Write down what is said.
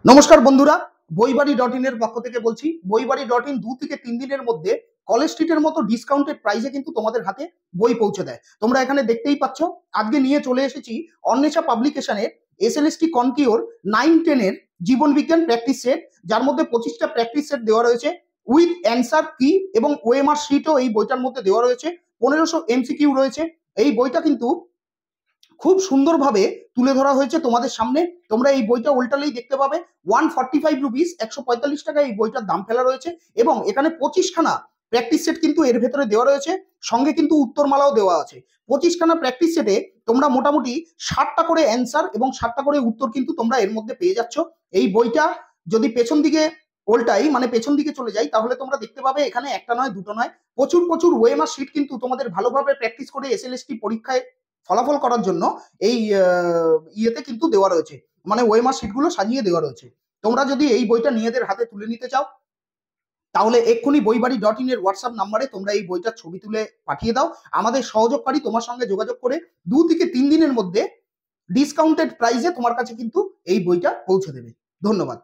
নমস্কার বন্ধুরা, বইবাড়ি.in এর পক্ষ থেকে বলছি। বইবাড়ি.in 2 থেকে 3 দিনের মধ্যে কলেজ স্ট্রিটের মতো ডিসকাউন্টেড প্রাইসে কিন্তু তোমাদের হাতে বই পৌঁছে দেয়। তোমরা এখানে দেখতেই পাচ্ছ, আজকে নিয়ে চলে এসেছি অন্বেষা পাবলিকেশনের এসএলএসটি কনকিওর 9-10 এর জীবন বিজ্ঞান প্র্যাকটিস সেট, যার মধ্যে 25টা প্র্যাকটিস সেট দেওয়া রয়েছে উইথ অ্যান্সার কি এবং ওএমআর শিটও এই বইটার মধ্যে দেওয়া রয়েছে। 1500 এমসিকিউ রয়েছে। এই বইটা কিন্তু খুব সুন্দরভাবে তুলে ধরা হয়েছে তোমাদের সামনে। তোমরা এই বইটা উল্টালেই দেখতে পাবে 145 রুপিস, 145 টাকা এই বইটার দাম ফেলা রয়েছে। এবং এখানে 25খানা প্র্যাকটিস সেট কিন্তু এর ভেতরে দেওয়া রয়েছে, সঙ্গে কিন্তু উত্তরমালাও দেওয়া আছে। 25খানা প্র্যাকটিস সেটে তোমরা মোটামুটি 60টা করে অ্যান্সার এবং 60টা করে উত্তর কিন্তু তোমরা এর মধ্যে পেয়ে যাচ্ছ। এই বইটা যদি পেছন দিকে উল্টাই, মানে পেছন দিকে চলে যাই, তাহলে তোমরা দেখতে পাবে এখানে একটা নয় দুটো নয়, প্রচুর প্রচুর ওএমআর শিট কিন্তু তোমাদের ভালোভাবে প্র্যাকটিস করে এসএলএসটি পরীক্ষায় ফলাফল করার জন্য এই ইয়েতে কিন্তু দেওয়া রয়েছে, মানে ওএমআর শিটগুলো সাজিয়ে দেওয়া রয়েছে। তোমরা যদি এই বইটা নিজেদের হাতে তুলে নিতে চাও, তাহলে এক্ষুনি বইবাড়ি.in এর হোয়াটসঅ্যাপ নাম্বারে তোমরা এই বইটার ছবি তুলে পাঠিয়ে দাও। আমাদের সহযোগকারী তোমার সঙ্গে যোগাযোগ করে 2 থেকে 3 দিনের মধ্যে ডিসকাউন্টেড প্রাইসে তোমার কাছে কিন্তু এই বইটা পৌঁছে দেবে। ধন্যবাদ।